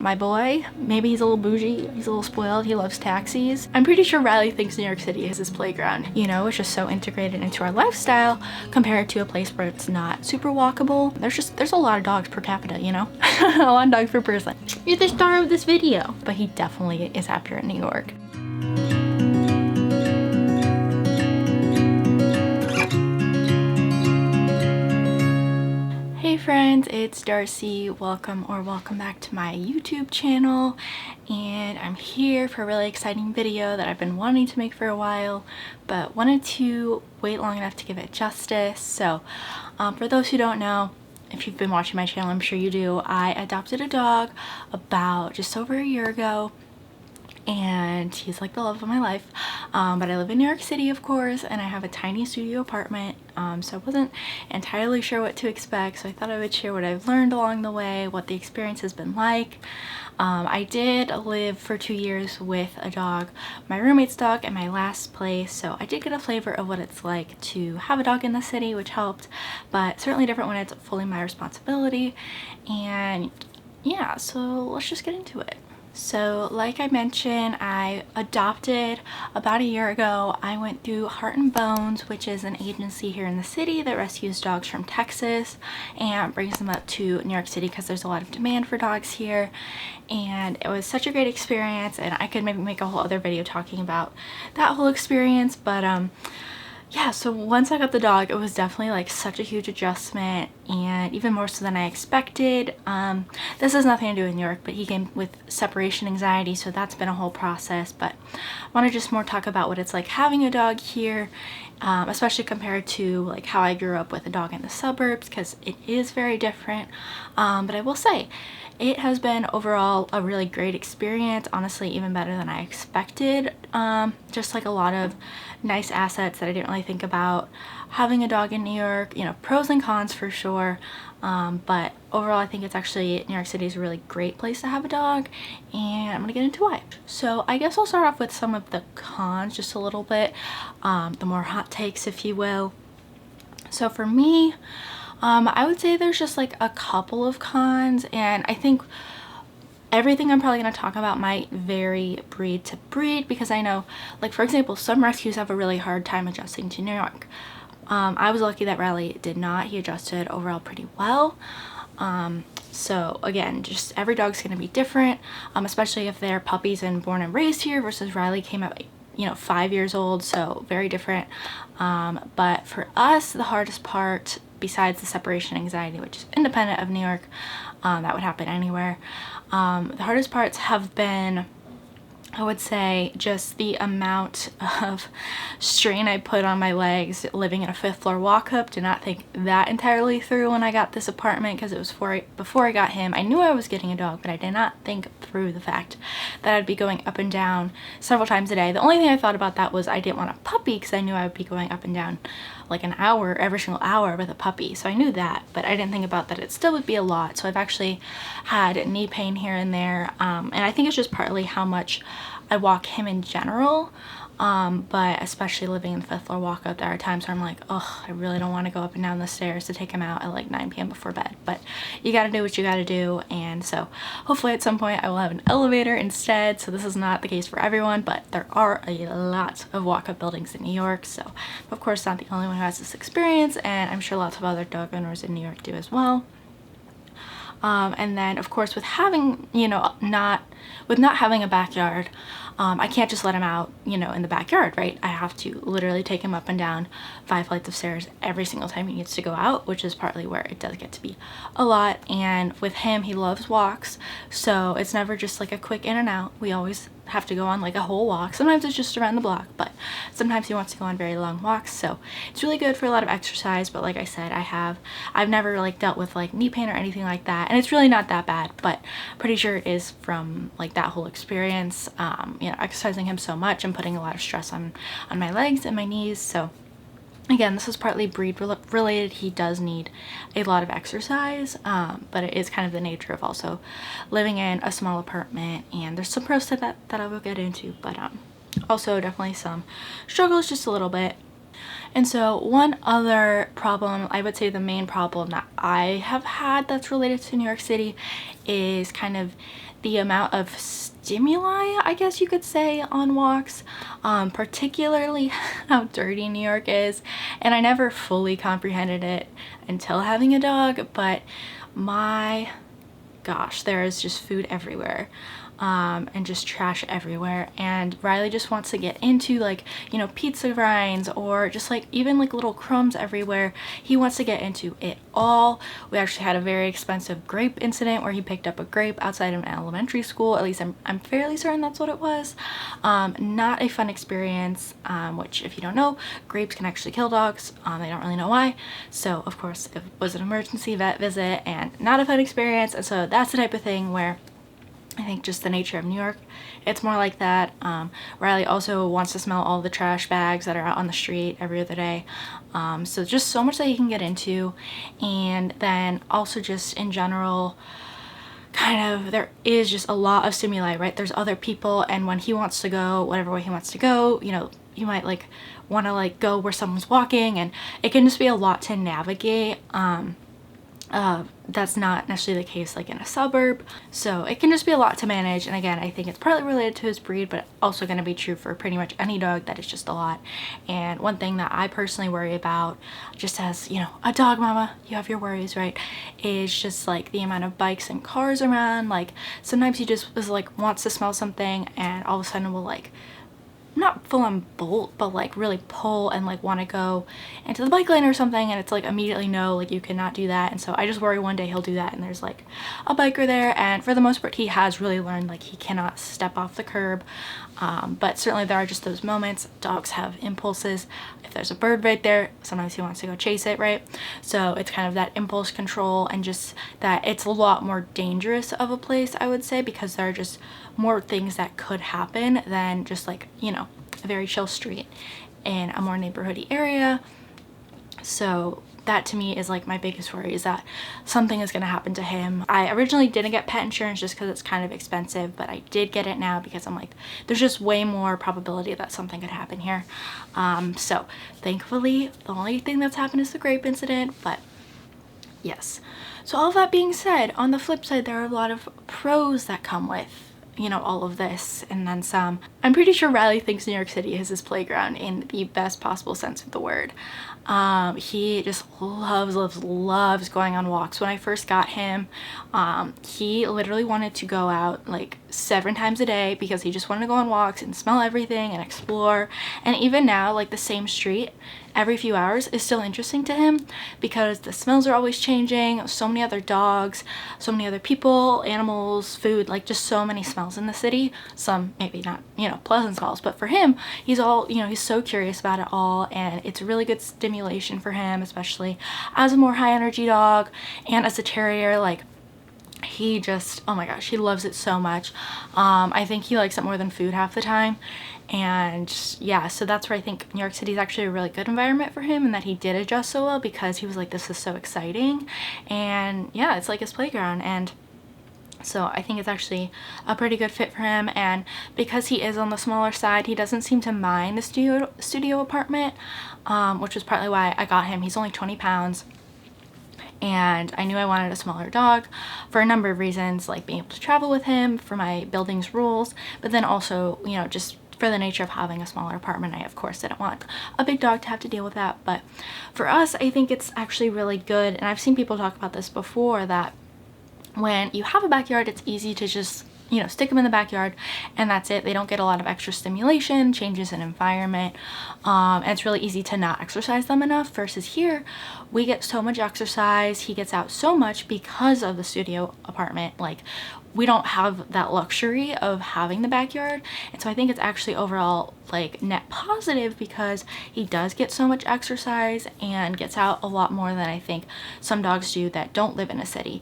My boy, maybe he's a little bougie, he's a little spoiled, he loves taxis. I'm pretty sure Riley thinks New York City is his playground. You know, it's just so integrated into our lifestyle compared to a place where it's not super walkable. There's a lot of dogs per capita, you know? A lot of dogs per person. You're the star of this video. But he definitely is happier in New York. Hey friends, it's Darcy. Welcome back to my YouTube channel, and I'm here for a really exciting video that I've been wanting to make for a while but wanted to wait long enough to give it justice. So for those who don't know, if you've been watching my channel, I'm sure you do, I adopted a dog about just over a year ago, and he's like the love of my life. But I live in New York City, of course, and I have a tiny studio apartment, so I wasn't entirely sure what to expect, so I thought I would share what I've learned along the way, what the experience has been like. I did live for 2 years with a dog, my roommate's dog, at my last place, so I did get a flavor of what it's like to have a dog in the city, which helped, but certainly different when it's fully my responsibility. And yeah, so let's just get into it. So like I mentioned, I adopted about a year ago. I went through Heart and Bones, which is an agency here in the city that rescues dogs from Texas and brings them up to New York City because there's a lot of demand for dogs here. And it was such a great experience, and I could maybe make a whole other video talking about that whole experience, but yeah, so once I got the dog, it was definitely like such a huge adjustment, and even more so than I expected. This has nothing to do with New York, but he came with separation anxiety, so that's been a whole process. But I want to just more talk about what it's like having a dog here, especially compared to like how I grew up with a dog in the suburbs, because it is very different. But I will say, it has been overall a really great experience, honestly even better than I expected. Just like a lot of nice assets that I didn't really think about having a dog in New York, you know, pros and cons for sure. But overall I think it's actually, New York City is a really great place to have a dog, and I'm gonna get into why. So I guess I'll start off with some of the cons just a little bit, the more hot takes if you will. So for me, I would say there's just like a couple of cons, and I think everything I'm probably going to talk about might vary breed to breed, because I know, like for example, some rescues have a really hard time adjusting to New York. I was lucky that Riley did not. He adjusted overall pretty well. So again, just every dog's going to be different, especially if they're puppies and born and raised here versus Riley came out, you know, 5 years old, so very different. But for us, the hardest part, besides the separation anxiety, which is independent of New York, that would happen anywhere, the hardest parts have been, I would say, just the amount of strain I put on my legs living in a 5th floor walk-up. Did not think that entirely through when I got this apartment, because it was before I got him. I knew I was getting a dog, but I did not think through the fact that I'd be going up and down several times a day. The only thing I thought about that was I didn't want a puppy, because I knew I would be going up and down like an hour every single hour with a puppy, so I knew that, but I didn't think about that it still would be a lot. So I've actually had knee pain here and there, and I think it's just partly how much I walk him in general, but especially living in the 5th floor walk-up, there are times where I'm like, oh, I really don't want to go up and down the stairs to take him out at like 9 p.m. before bed, but you gotta do what you gotta do. And so hopefully at some point I will have an elevator instead. So this is not the case for everyone, but there are a lot of walk-up buildings in New York, so of course not the only one who has this experience, and I'm sure lots of other dog owners in New York do as well. And then of course with having, you know, not having a backyard, I can't just let him out, you know, in the backyard, right? I have to literally take him up and down 5 flights of stairs every single time he needs to go out, which is partly where it does get to be a lot. And with him, he loves walks, so it's never just like a quick in and out. We always have to go on like a whole walk. Sometimes it's just around the block, but sometimes he wants to go on very long walks, so it's really good for a lot of exercise. But like I said, I've never like dealt with like knee pain or anything like that, and it's really not that bad, but pretty sure it is from like that whole experience, you know, exercising him so much and putting a lot of stress on my legs and my knees. So again, this is partly breed related. He does need a lot of exercise, but it is kind of the nature of also living in a small apartment, and there's some pros to that I will get into, but also definitely some struggles just a little bit. And so one other problem, I would say the main problem that I have had that's related to New York City, is kind of the amount of stimuli, I guess you could say, on walks, particularly how dirty New York is. And I never fully comprehended it until having a dog, but my gosh, there is just food everywhere. And just trash everywhere, and Riley just wants to get into, like, you know, pizza rinds or just like even like little crumbs everywhere. He wants to get into it all. We actually had a very expensive grape incident where he picked up a grape outside of an elementary school. At least I'm fairly certain that's what it was. Not a fun experience, which, if you don't know, grapes can actually kill dogs. They don't really know why, so of course it was an emergency vet visit and not a fun experience. And so that's the type of thing where I think just the nature of New York, it's more like that. Riley also wants to smell all the trash bags that are out on the street every other day. So just so much that he can get into. And then also just in general, kind of, there is just a lot of stimuli, right? There's other people, and when he wants to go whatever way he wants to go, you know, you might like want to like go where someone's walking, and it can just be a lot to navigate. That's not necessarily the case like in a suburb, so it can just be a lot to manage. And again, I think it's partly related to his breed, but also going to be true for pretty much any dog, that is just a lot. And one thing that I personally worry about, just as, you know, a dog mama, you have your worries, right, is just like the amount of bikes and cars around. Like sometimes he just is like wants to smell something, and all of a sudden will like not full on bolt, but like really pull and like want to go into the bike lane or something, and it's like immediately no, like you cannot do that. And so I just worry one day he'll do that and there's like a biker there, and for the most part he has really learned like he cannot step off the curb. But certainly there are just those moments. Dogs have impulses. If there's a bird right there, sometimes he wants to go chase it, right? So it's kind of that impulse control, and just that it's a lot more dangerous of a place, I would say, because there are just more things that could happen than just like, you know, a very chill street in a more neighborhoody area. So that to me is like my biggest worry, is that something is going to happen to him. I originally didn't get pet insurance just because it's kind of expensive, but I did get it now because I'm like, there's just way more probability that something could happen here. So thankfully the only thing that's happened is the grape incident, but yes. So all of that being said, on the flip side, there are a lot of pros that come with, you know, all of this and then some. I'm pretty sure Riley thinks New York City is his playground in the best possible sense of the word. He just loves going on walks. When I first got him, he literally wanted to go out like 7 times a day because he just wanted to go on walks and smell everything and explore. And even now, like the same street every few hours is still interesting to him because the smells are always changing. So many other dogs, so many other people, animals, food, like just so many smells in the city. Some maybe not, you know, pleasant smells, but for him, he's all, you know, he's so curious about it all, and it's really good stimulation for him, especially as a more high energy dog and as a terrier. Like he just, oh my gosh, he loves it so much. I think he likes it more than food half the time. And yeah, so that's where I think New York City is actually a really good environment for him, and that he did adjust so well because he was like, this is so exciting. And yeah, it's like his playground. And so I think it's actually a pretty good fit for him. And because he is on the smaller side, he doesn't seem to mind the studio apartment, which was partly why I got him. He's only 20 pounds. And I knew I wanted a smaller dog for a number of reasons, like being able to travel with him for my building's rules, but then also, you know, just for the nature of having a smaller apartment. I of course didn't want a big dog to have to deal with that. But for us, I think it's actually really good. And I've seen people talk about this before, that when you have a backyard, it's easy to just, you know, stick them in the backyard and that's it. They don't get a lot of extra stimulation, changes in environment, and it's really easy to not exercise them enough. Versus here, we get so much exercise. He gets out so much because of the studio apartment. Like we don't have that luxury of having the backyard, and so I think it's actually overall like net positive because he does get so much exercise and gets out a lot more than I think some dogs do that don't live in a city,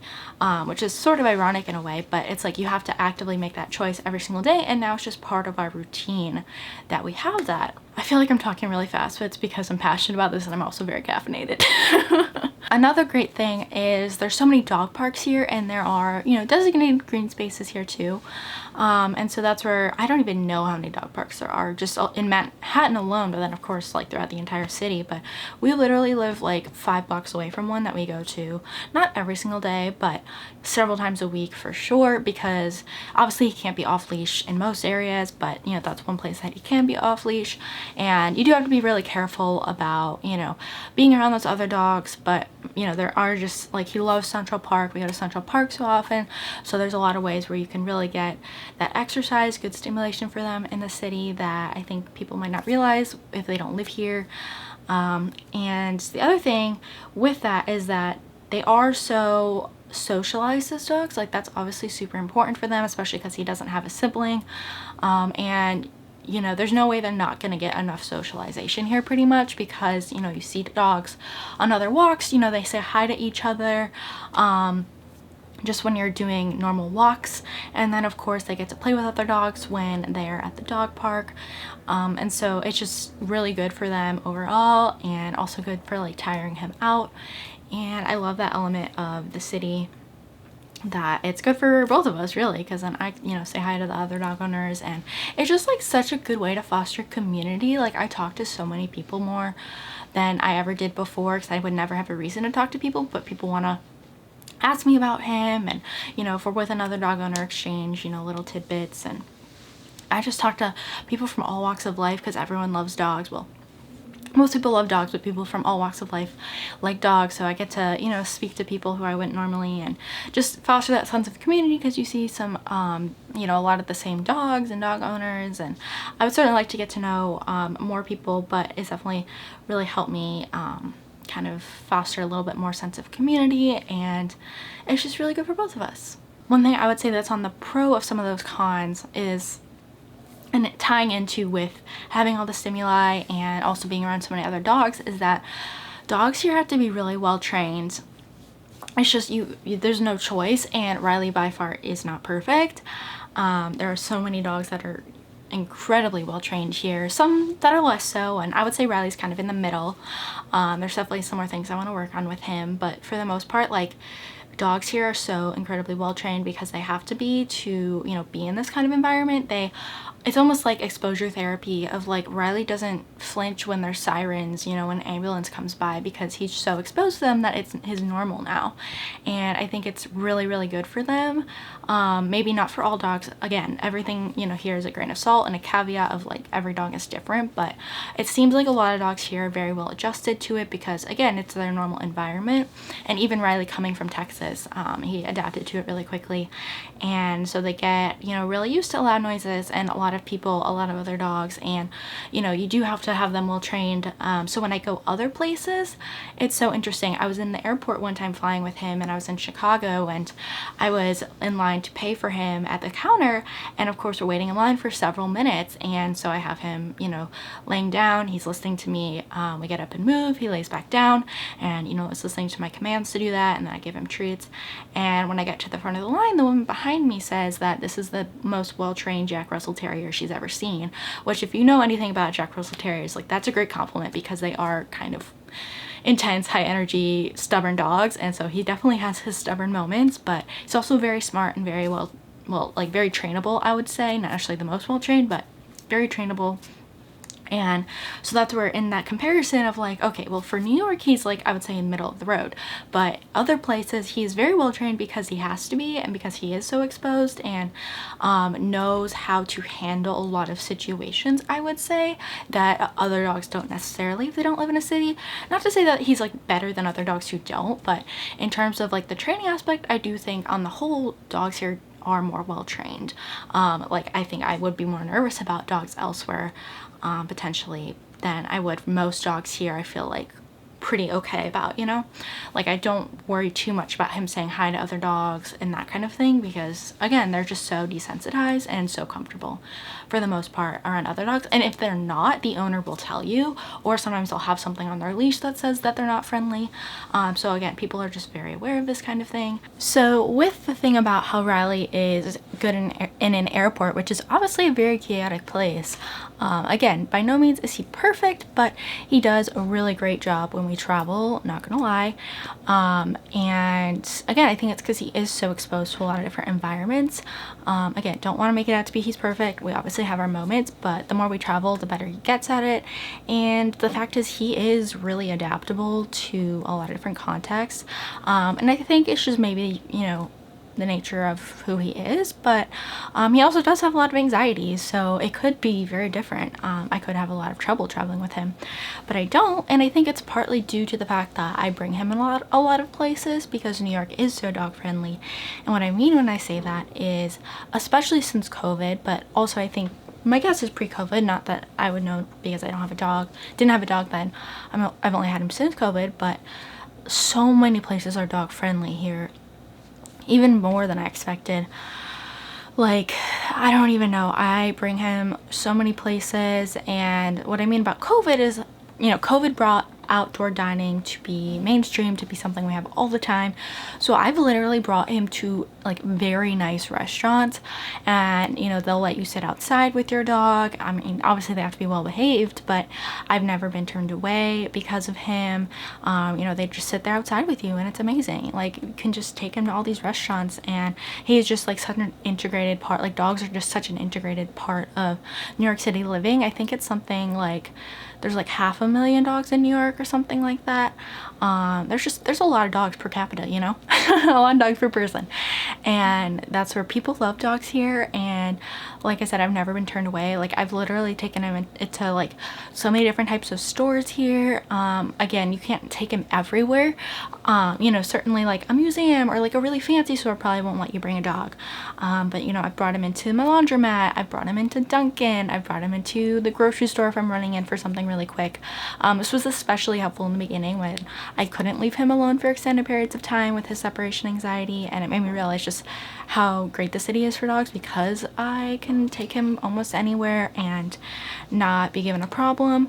which is sort of ironic in a way, but it's like you have to actively make that choice every single day, and now it's just part of our routine that we have that. I feel like I'm talking really fast, but it's because I'm passionate about this and I'm also very caffeinated. Another great thing is there's so many dog parks here, and there are, you know, designated green spaces here too. And so that's where, I don't even know how many dog parks there are just in Manhattan alone, but then of course like throughout the entire city. But we literally live like 5 blocks away from one that we go to, not every single day, but several times a week for sure, because obviously he can't be off leash in most areas, but you know, that's one place that he can be off leash. And you do have to be really careful about, you know, being around those other dogs. But you know, there are just like, he loves Central Park. We go to Central Park so often, so there's a lot of ways where you can really get that exercise, good stimulation for them in the city that I think people might not realize if they don't live here. And the other thing with that is that they are so socialized as dogs. Like that's obviously super important for them, especially because he doesn't have a sibling. And you know, there's no way they're not going to get enough socialization here pretty much, because you know, you see dogs on other walks, you know, they say hi to each other just when you're doing normal walks, and then of course they get to play with other dogs when they're at the dog park. And so it's just really good for them overall, and also good for like tiring him out. And I love that element of the city, that it's good for both of us really, because then I, you know, say hi to the other dog owners, and it's just like such a good way to foster community. Like I talk to so many people more than I ever did before, because I would never have a reason to talk to people, but people want to ask me about him, and you know, if we're with another dog owner, exchange, you know, little tidbits. And I just talk to people from all walks of life, because everyone loves dogs. Well, most people love dogs, but people from all walks of life like dogs. So I get to, you know, speak to people who I wouldn't normally, and just foster that sense of community, because you see some, you know, a lot of the same dogs and dog owners. And I would certainly like to get to know more people, but it's definitely really helped me kind of foster a little bit more sense of community, and it's just really good for both of us. One thing I would say that's on the pro of some of those cons is, and tying into with having all the stimuli and also being around so many other dogs, is that dogs here have to be really well trained. It's just there's no choice, and Riley by far is not perfect. There are so many dogs that are incredibly well trained here, some that are less so, and I would say Riley's kind of in the middle. There's definitely some more things I want to work on with him, but for the most part, like, dogs here are so incredibly well trained because they have to be to, you know, be in this kind of environment. It's almost like exposure therapy of like, Riley doesn't flinch when there's sirens, you know, when an ambulance comes by, because he's so exposed to them that it's his normal now. And I think it's really, really good for them. Maybe not for all dogs. Again, everything, you know, here is a grain of salt and a caveat of like, every dog is different, but it seems like a lot of dogs here are very well adjusted to it, because again, it's their normal environment. And even Riley, coming from Texas, he adapted to it really quickly. And so they get, you know, really used to loud noises and a lot of people, a lot of other dogs, and you know, you do have to have them well trained. So when I go other places, it's so interesting. I was in the airport one time flying with him, and I was in Chicago, and I was in line to pay for him at the counter, and of course we're waiting in line for several minutes, and so I have him, you know, laying down, he's listening to me. We get up and move, he lays back down, and you know, is listening to my commands to do that, and then I give him treats. And when I get to the front of the line, the woman behind me says that this is the most well-trained Jack Russell Terrier she's ever seen, which, if you know anything about Jack Russell Terriers, like, that's a great compliment, because they are kind of intense, high energy, stubborn dogs. And so he definitely has his stubborn moments, but he's also very smart and very well, like, very trainable, I would say. Not actually the most well trained, but very trainable. And so that's where, in that comparison of like, okay, well, for New York, he's like, I would say in the middle of the road, but other places he's very well trained because he has to be, and because he is so exposed, and knows how to handle a lot of situations, I would say, that other dogs don't necessarily if they don't live in a city. Not to say that he's like better than other dogs who don't, but in terms of like the training aspect, I do think on the whole dogs here are more well trained. Like, I think I would be more nervous about dogs elsewhere potentially than I would most dogs here. I feel like pretty okay about, you know? Like, I don't worry too much about him saying hi to other dogs and that kind of thing, because again, they're just so desensitized and so comfortable for the most part around other dogs. And if they're not, the owner will tell you, or sometimes they'll have something on their leash that says that they're not friendly. So again, people are just very aware of this kind of thing. So with the thing about how Riley is good in an airport, which is obviously a very chaotic place, again, by no means is he perfect, but he does a really great job when we travel, not gonna lie. And again, I think it's because he is so exposed to a lot of different environments. Again, don't want to make it out to be he's perfect. We obviously have our moments, but the more we travel, the better he gets at it. And the fact is, he is really adaptable to a lot of different contexts. And I think it's just maybe, you know, the nature of who he is, but he also does have a lot of anxiety, so it could be very different. I could have a lot of trouble traveling with him, but I don't, and I think it's partly due to the fact that I bring him in a lot of places, because New York is so dog friendly. And what I mean when I say that is, especially since COVID, but also I think my guess is pre-COVID, not that I would know because I don't have a dog, didn't have a dog then. I've only had him since COVID, but so many places are dog friendly here, even more than I expected. Like, I don't even know, I bring him so many places. And what I mean about COVID is, you know, COVID brought outdoor dining to be mainstream, to be something we have all the time. So I've literally brought him to like very nice restaurants, and you know, they'll let you sit outside with your dog. I mean, obviously they have to be well behaved, but I've never been turned away because of him. You know, they just sit there outside with you, and it's amazing. Like, you can just take him to all these restaurants, and he's just like such an integrated part. Like, dogs are just such an integrated part of New York City living. I think it's something like there's like 500,000 dogs in New York or something like that. There's a lot of dogs per capita, you know, a lot of dogs per person, and that's where people love dogs here. And like I said, I've never been turned away. Like, I've literally taken him into like so many different types of stores here. Again, you can't take him everywhere. You know, certainly like a museum or like a really fancy store probably won't let you bring a dog. But you know, I've brought him into my laundromat, I've brought him into Dunkin', I've brought him into the grocery store if I'm running in for something really quick. This was especially helpful in the beginning when I couldn't leave him alone for extended periods of time with his separation anxiety, and it made me realize just how great the city is for dogs, because I can take him almost anywhere and not be given a problem.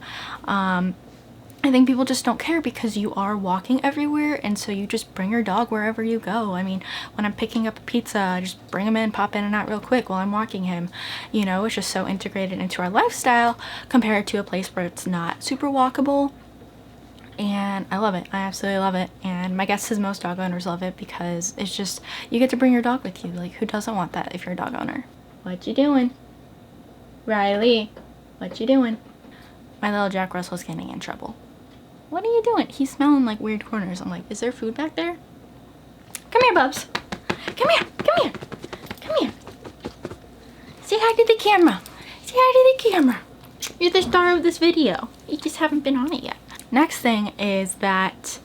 I think people just don't care because you are walking everywhere, and so you just bring your dog wherever you go. I mean, when I'm picking up a pizza, I just bring him in, pop in and out real quick while I'm walking him. You know, it's just so integrated into our lifestyle compared to a place where it's not super walkable. And I love it. I absolutely love it. And my guess is most dog owners love it, because it's just, you get to bring your dog with you. Like, who doesn't want that if you're a dog owner? What you doing? Riley, what you doing? My little Jack Russell's getting in trouble. What are you doing? He's smelling like weird corners. I'm like, is there food back there? Come here, Bubs. Come here. Come here. Come here. Say hi to the camera. Say hi to the camera. You're the star of this video. You just haven't been on it yet. Next thing is that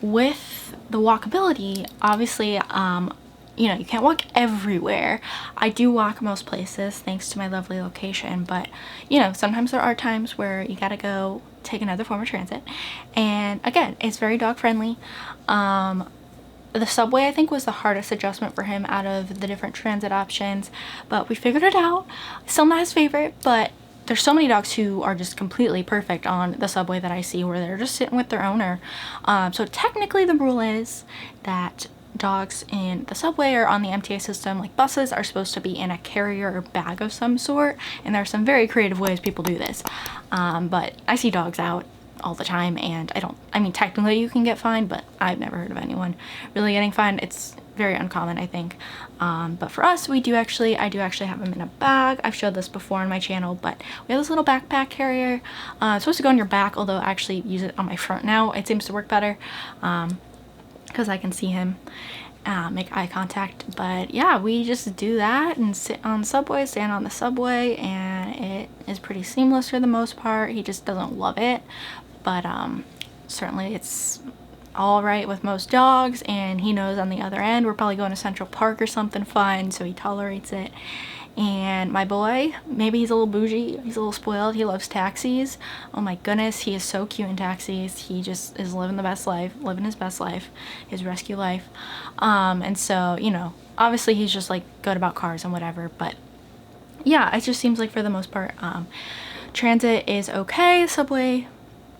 with the walkability, obviously, you know, you can't walk everywhere. I do walk most places thanks to my lovely location, but you know, sometimes there are times where you gotta go take another form of transit. And again, it's very dog friendly. The subway, I think, was the hardest adjustment for him out of the different transit options, but we figured it out. Still not his favorite, but there's so many dogs who are just completely perfect on the subway that I see, where they're just sitting with their owner. So technically the rule is that dogs in the subway or on the MTA system, like buses, are supposed to be in a carrier or bag of some sort, and there are some very creative ways people do this. But I see dogs out all the time, and I mean, technically you can get fined, but I've never heard of anyone really getting fined. It's very uncommon, I think. But for us, I do actually have them in a bag. I've showed this before on my channel, but we have this little backpack carrier. It's supposed to go on your back, although I actually use it on my front now. It seems to work better because I can see him, make eye contact. But yeah, we just do that and sit on the subway, stand on the subway, and it is pretty seamless for the most part. He just doesn't love it, but certainly it's all right with most dogs, and he knows on the other end we're probably going to Central Park or something fun, so he tolerates it. And my boy, maybe he's a little bougie, he's a little spoiled, he loves taxis. Oh my goodness, he is so cute in taxis. He just is living the best life, living his best life, his rescue life. And so, you know, obviously he's just like good about cars and whatever, but yeah, it just seems like for the most part, transit is okay. Subway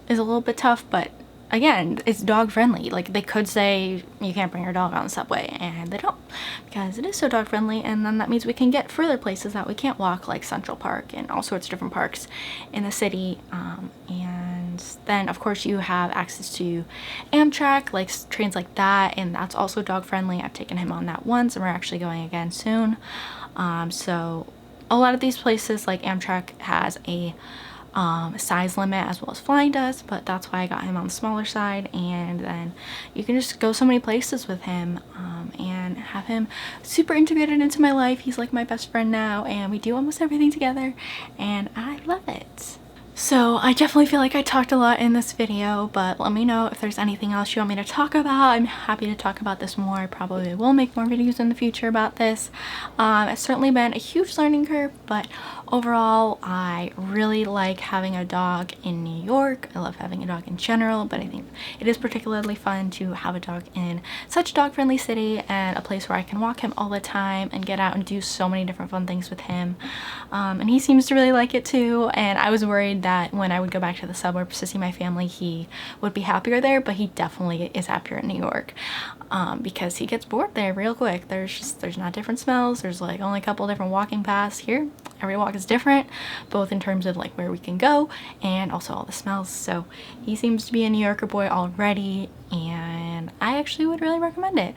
is a little bit tough, but again, it's dog friendly. Like, they could say you can't bring your dog on the subway, and they don't, because it is so dog friendly. And then that means we can get further places that we can't walk, like Central Park and all sorts of different parks in the city. And then of course you have access to Amtrak, like trains like that, and that's also dog friendly. I've taken him on that once, and we're actually going again soon. So a lot of these places, like Amtrak, has a size limit as well as flying does, but that's why I got him on the smaller side. And then you can just go so many places with him, and have him super integrated into my life. He's like my best friend now, and we do almost everything together, and I love it. So I definitely feel like I talked a lot in this video, but let me know if there's anything else you want me to talk about. I'm happy to talk about this more. I probably will make more videos in the future about this. It's certainly been a huge learning curve, but overall I really like having a dog in New York. I love having a dog in general, but I think it is particularly fun to have a dog in such a dog-friendly city and a place where I can walk him all the time and get out and do so many different fun things with him. And he seems to really like it too, and I was worried that when I would go back to the suburbs to see my family, he would be happier there, but he definitely is happier in New York, because he gets bored there real quick. There's not different smells. There's like only a couple different walking paths. Here every walk is different, both in terms of like where we can go and also all the smells. So he seems to be a New Yorker boy already, and I actually would really recommend it.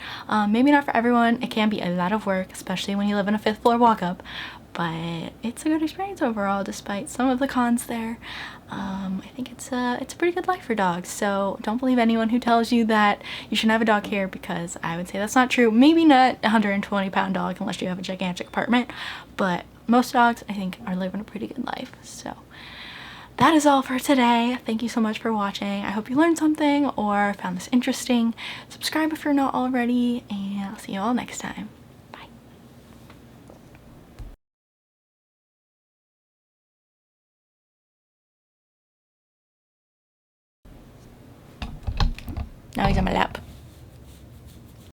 Maybe not for everyone. It can be a lot of work, especially when you live in a 5th floor walk-up, but it's a good experience overall despite some of the cons there. I think it's a pretty good life for dogs, so don't believe anyone who tells you that you shouldn't have a dog here, because I would say that's not true. Maybe not a 120-pound dog unless you have a gigantic apartment, but most dogs I think are living a pretty good life. So that is all for today. Thank you so much for watching. I hope you learned something or found this interesting. Subscribe if you're not already, and I'll see you all next time. Now he's on my lap.